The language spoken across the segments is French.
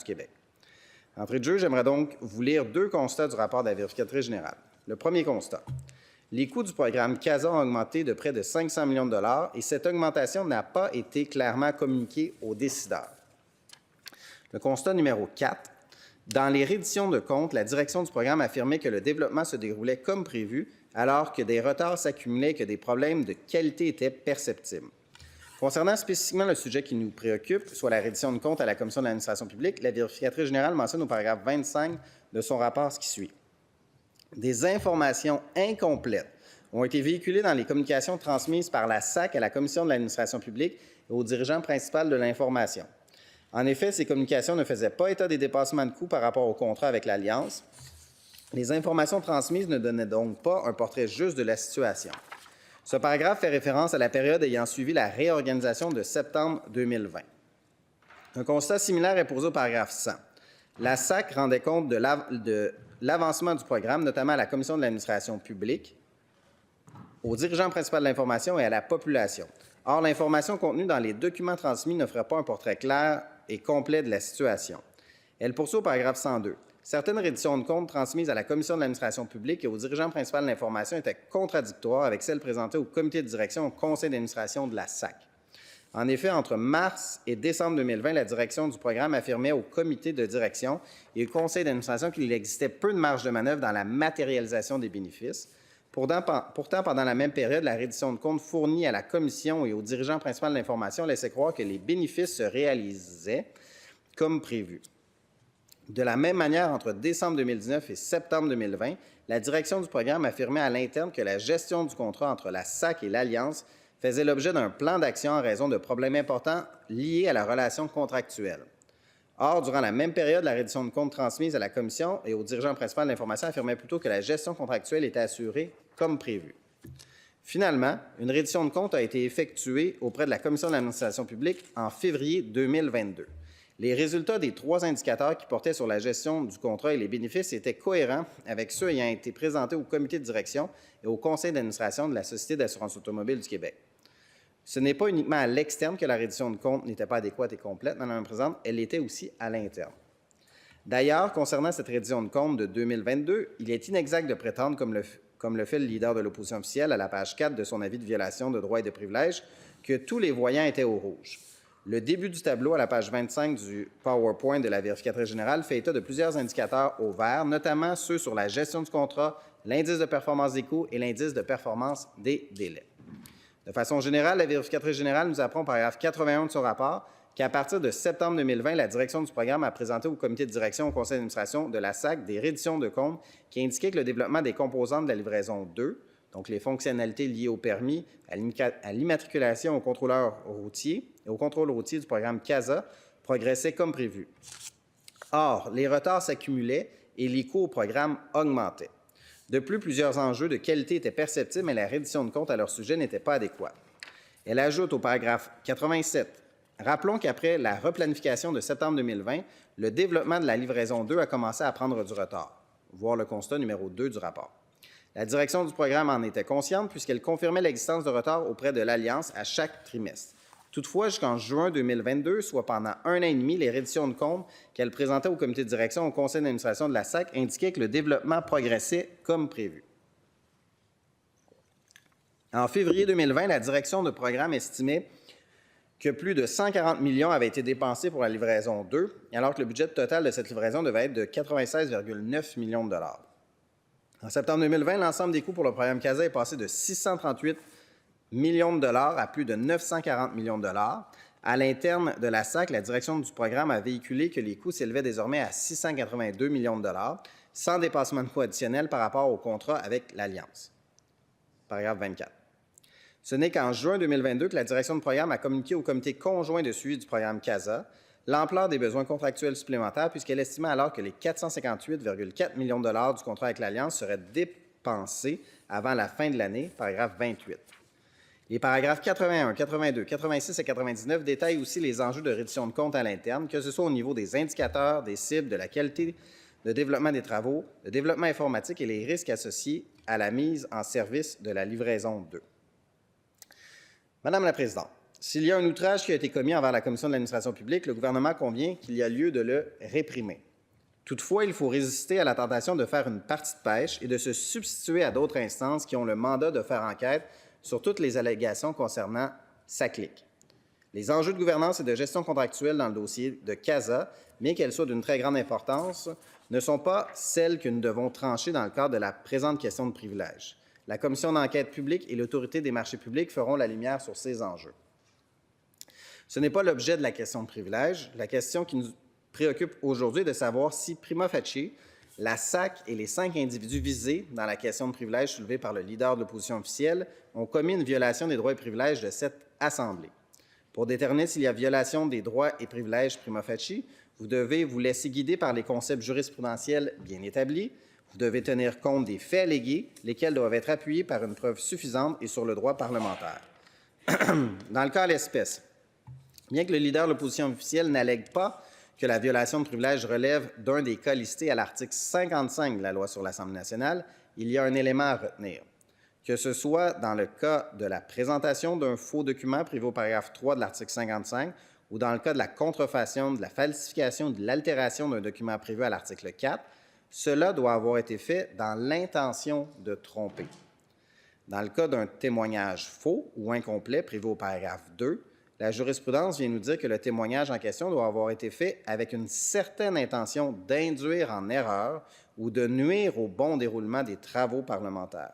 du Québec. Entrée de jeu, j'aimerais donc vous lire 2 constats du rapport de la vérificatrice générale. Le premier constat. Les coûts du programme CASA ont augmenté de près de 500 millions de dollars et cette augmentation n'a pas été clairement communiquée aux décideurs. Le constat numéro 4. Dans les redditions de comptes, la direction du programme affirmait que le développement se déroulait comme prévu, alors que des retards s'accumulaient et que des problèmes de qualité étaient perceptibles. Concernant spécifiquement le sujet qui nous préoccupe, soit la reddition de comptes à la Commission de l'administration publique, la vérificatrice générale mentionne au paragraphe 25 de son rapport ce qui suit. Des informations incomplètes ont été véhiculées dans les communications transmises par la SAC à la Commission de l'administration publique et au dirigeant principal de l'information. En effet, ces communications ne faisaient pas état des dépassements de coûts par rapport au contrat avec l'Alliance. Les informations transmises ne donnaient donc pas un portrait juste de la situation. Ce paragraphe fait référence à la période ayant suivi la réorganisation de septembre 2020. Un constat similaire est posé au paragraphe 100. La SAC rendait compte de l'avancement du programme, notamment à la Commission de l'administration publique, au dirigeant principal de l'information et à la population. Or, l'information contenue dans les documents transmis n'offrait pas un portrait clair et complet de la situation. Elle poursuit au paragraphe 102. Certaines redditions de comptes transmises à la Commission de l'administration publique et au dirigeant principal de l'information étaient contradictoires avec celles présentées au comité de direction et au conseil d'administration de la SAC. En effet, entre mars et décembre 2020, la direction du programme affirmait au comité de direction et au conseil d'administration qu'il existait peu de marge de manœuvre dans la matérialisation des bénéfices. Pourtant, pendant la même période, la reddition de comptes fournie à la commission et au dirigeant principal de l'information laissait croire que les bénéfices se réalisaient comme prévu. De la même manière, entre décembre 2019 et septembre 2020, la direction du programme affirmait à l'interne que la gestion du contrat entre la SAC et l'Alliance faisait l'objet d'un plan d'action en raison de problèmes importants liés à la relation contractuelle. Or, durant la même période, la reddition de comptes transmise à la commission et au dirigeant principal de l'information affirmait plutôt que la gestion contractuelle était assurée comme prévu. Finalement, une reddition de comptes a été effectuée auprès de la Commission de l'administration publique en février 2022. Les résultats des 3 indicateurs qui portaient sur la gestion du contrat et les bénéfices étaient cohérents avec ceux ayant été présentés au comité de direction et au conseil d'administration de la Société d'assurance automobile du Québec. Ce n'est pas uniquement à l'externe que la reddition de comptes n'était pas adéquate et complète, Madame la Présidente, elle l'était aussi à l'interne. D'ailleurs, concernant cette reddition de comptes de 2022, il est inexact de prétendre, comme le fait le leader de l'opposition officielle à la page 4 de son avis de violation de droits et de privilèges, que tous les voyants étaient au rouge. Le début du tableau à la page 25 du PowerPoint de la vérificatrice générale fait état de plusieurs indicateurs au vert, notamment ceux sur la gestion du contrat, l'indice de performance des coûts et l'indice de performance des délais. De façon générale, la vérificatrice générale nous apprend au paragraphe 81 de son rapport qu'à partir de septembre 2020, la direction du programme a présenté au comité de direction au conseil d'administration de la SAC des redditions de comptes qui indiquaient que le développement des composantes de la livraison 2, donc les fonctionnalités liées au permis, à l'immatriculation au contrôleur routier et au contrôle routier du programme CASA, progressait comme prévu. Or, les retards s'accumulaient et les coûts au programme augmentaient. De plus, plusieurs enjeux de qualité étaient perceptibles, mais la reddition de comptes à leur sujet n'était pas adéquate. Elle ajoute au paragraphe 87 « Rappelons qu'après la replanification de septembre 2020, le développement de la livraison 2 a commencé à prendre du retard. » Voir le constat numéro 2 du rapport. La direction du programme en était consciente puisqu'elle confirmait l'existence de retard auprès de l'Alliance à chaque trimestre. Toutefois, jusqu'en juin 2022, soit pendant 1 an et demi, les redditions de comptes qu'elle présentait au comité de direction au conseil d'administration de la SAC indiquaient que le développement progressait comme prévu. En février 2020, la direction de programme estimait que plus de 140 millions avaient été dépensés pour la livraison 2, alors que le budget total de cette livraison devait être de 96,9 millions de dollars. En septembre 2020, l'ensemble des coûts pour le programme CASA est passé de 638 millions de dollars à plus de 940 millions de dollars. À l'interne de la SAC, la direction du programme a véhiculé que les coûts s'élevaient désormais à 682 millions de dollars, sans dépassement de coûts additionnels par rapport au contrat avec l'Alliance. Paragraphe 24. Ce n'est qu'en juin 2022 que la direction du programme a communiqué au comité conjoint de suivi du programme CASA l'ampleur des besoins contractuels supplémentaires puisqu'elle estimait alors que les 458,4 millions de dollars du contrat avec l'Alliance seraient dépensés avant la fin de l'année, paragraphe 28. Les paragraphes 81, 82, 86 et 99 détaillent aussi les enjeux de reddition de comptes à l'interne, que ce soit au niveau des indicateurs, des cibles, de la qualité de développement des travaux, de développement informatique et les risques associés à la mise en service de la livraison 2. Madame la Présidente, S'il y a un outrage qui a été commis envers la Commission de l'administration publique, le gouvernement convient qu'il y a lieu de le réprimer. Toutefois, il faut résister à la tentation de faire une partie de pêche et de se substituer à d'autres instances qui ont le mandat de faire enquête sur toutes les allégations concernant SACLIC. Les enjeux de gouvernance et de gestion contractuelle dans le dossier de CASA, bien qu'elles soient d'une très grande importance, ne sont pas celles que nous devons trancher dans le cadre de la présente question de privilège. La Commission d'enquête publique et l'Autorité des marchés publics feront la lumière sur ces enjeux. Ce n'est pas l'objet de la question de privilège. La question qui nous préoccupe aujourd'hui est de savoir si, prima facie, la SAC et les 5 individus visés dans la question de privilège soulevée par le leader de l'opposition officielle ont commis une violation des droits et privilèges de cette Assemblée. Pour déterminer s'il y a violation des droits et privilèges prima facie, vous devez vous laisser guider par les concepts jurisprudentiels bien établis. Vous devez tenir compte des faits allégués, lesquels doivent être appuyés par une preuve suffisante et sur le droit parlementaire. Dans le cas à l'espèce, bien que le leader de l'opposition officielle n'allègue pas que la violation de privilège relève d'un des cas listés à l'article 55 de la Loi sur l'Assemblée nationale, il y a un élément à retenir. Que ce soit dans le cas de la présentation d'un faux document prévu au paragraphe 3 de l'article 55 ou dans le cas de la contrefaçon, de la falsification ou de l'altération d'un document prévu à l'article 4, cela doit avoir été fait dans l'intention de tromper. Dans le cas d'un témoignage faux ou incomplet prévu au paragraphe 2, la jurisprudence vient nous dire que le témoignage en question doit avoir été fait avec une certaine intention d'induire en erreur ou de nuire au bon déroulement des travaux parlementaires.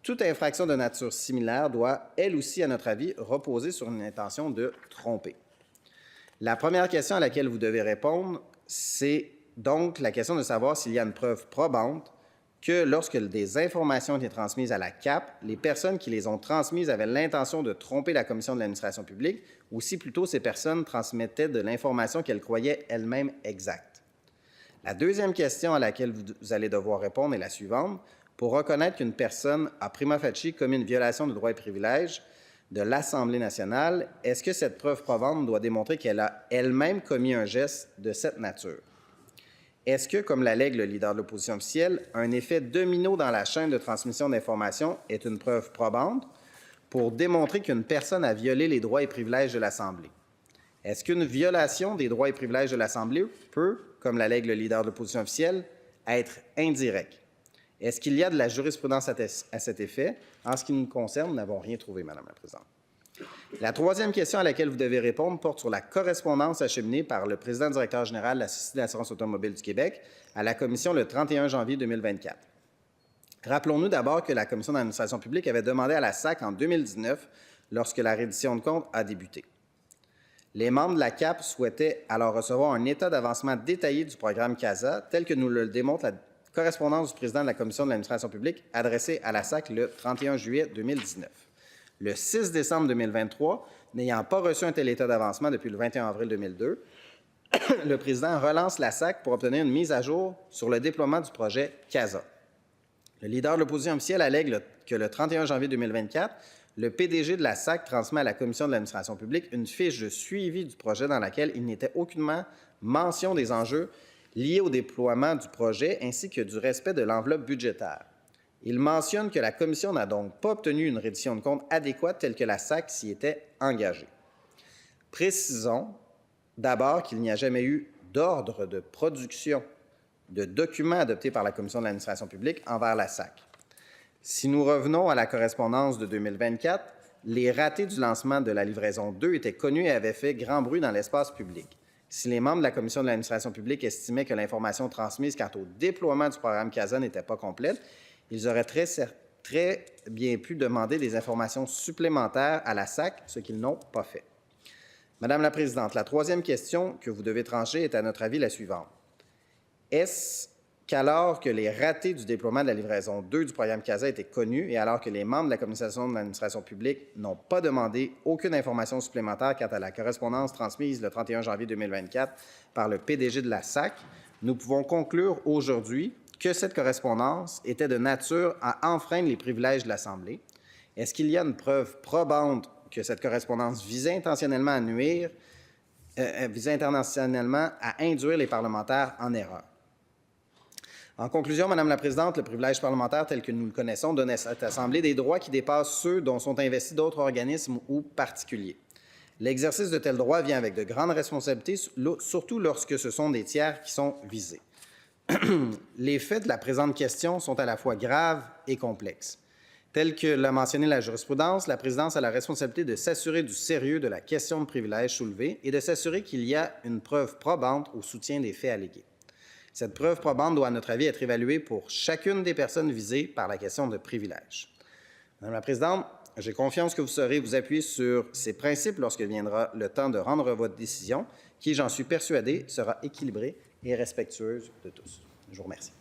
Toute infraction de nature similaire doit, elle aussi, à notre avis, reposer sur une intention de tromper. La première question à laquelle vous devez répondre, c'est donc la question de savoir s'il y a une preuve probante que lorsque des informations ont été transmises à la CAP, les personnes qui les ont transmises avaient l'intention de tromper la Commission de l'administration publique, ou si plutôt ces personnes transmettaient de l'information qu'elles croyaient elles-mêmes exacte. La deuxième question à laquelle vous allez devoir répondre est la suivante. Pour reconnaître qu'une personne a prima facie commis une violation de droits et privilèges de l'Assemblée nationale, est-ce que cette preuve probante doit démontrer qu'elle a elle-même commis un geste de cette nature? Est-ce que, comme l'allègue le leader de l'opposition officielle, un effet domino dans la chaîne de transmission d'informations est une preuve probante pour démontrer qu'une personne a violé les droits et privilèges de l'Assemblée? Est-ce qu'une violation des droits et privilèges de l'Assemblée peut, comme l'allègue le leader de l'opposition officielle, être indirecte? Est-ce qu'il y a de la jurisprudence à cet effet? En ce qui nous concerne, nous n'avons rien trouvé, Madame la Présidente. La troisième question à laquelle vous devez répondre porte sur la correspondance acheminée par le président directeur général de la Société d'assurance automobile du Québec à la Commission le 31 janvier 2024. Rappelons-nous d'abord que la Commission d'administration publique avait demandé à la SAC en 2019, lorsque la reddition de comptes a débuté. Les membres de la CAP souhaitaient alors recevoir un état d'avancement détaillé du programme CASA, tel que nous le démontre la correspondance du président de la Commission de l'administration publique adressée à la SAC le 31 juillet 2019. Le 6 décembre 2023, n'ayant pas reçu un tel état d'avancement depuis le 21 avril 2002, le président relance la SAC pour obtenir une mise à jour sur le déploiement du projet CASA. Le leader de l'opposition officielle allègue que le 31 janvier 2024, le PDG de la SAC transmet à la Commission de l'administration publique une fiche de suivi du projet dans laquelle il n'était aucunement mention des enjeux liés au déploiement du projet ainsi que du respect de l'enveloppe budgétaire. Il mentionne que la Commission n'a donc pas obtenu une reddition de comptes adéquate telle que la SAC s'y était engagée. Précisons d'abord qu'il n'y a jamais eu d'ordre de production de documents adoptés par la Commission de l'administration publique envers la SAC. Si nous revenons à la correspondance de 2024, les ratés du lancement de la livraison 2 étaient connus et avaient fait grand bruit dans l'espace public. Si les membres de la Commission de l'administration publique estimaient que l'information transmise quant au déploiement du programme CASA n'était pas complète, ils auraient très bien pu demander des informations supplémentaires à la SAC, ce qu'ils n'ont pas fait. Madame la Présidente, la troisième question que vous devez trancher est à notre avis la suivante. Est-ce qu'alors que les ratés du déploiement de la livraison 2 du programme CASA étaient connus et alors que les membres de la Commission de l'administration publique n'ont pas demandé aucune information supplémentaire quant à la correspondance transmise le 31 janvier 2024 par le PDG de la SAC, nous pouvons conclure aujourd'hui que cette correspondance était de nature à enfreindre les privilèges de l'Assemblée? Est-ce qu'il y a une preuve probante que cette correspondance visait intentionnellement à nuire, visait intentionnellement à induire les parlementaires en erreur? En conclusion, Madame la Présidente, le privilège parlementaire tel que nous le connaissons donne à cette Assemblée des droits qui dépassent ceux dont sont investis d'autres organismes ou particuliers. L'exercice de tels droits vient avec de grandes responsabilités, surtout lorsque ce sont des tiers qui sont visés. Les faits de la présente question sont à la fois graves et complexes. Tel que l'a mentionné la jurisprudence, la présidence a la responsabilité de s'assurer du sérieux de la question de privilège soulevée et de s'assurer qu'il y a une preuve probante au soutien des faits allégués. Cette preuve probante doit, à notre avis, être évaluée pour chacune des personnes visées par la question de privilège. Madame la Présidente, j'ai confiance que vous saurez vous appuyer sur ces principes lorsque viendra le temps de rendre votre décision, qui, j'en suis persuadé, sera équilibrée et respectueuse de tous. Je vous remercie.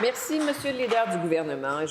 Merci, Monsieur le leader du gouvernement.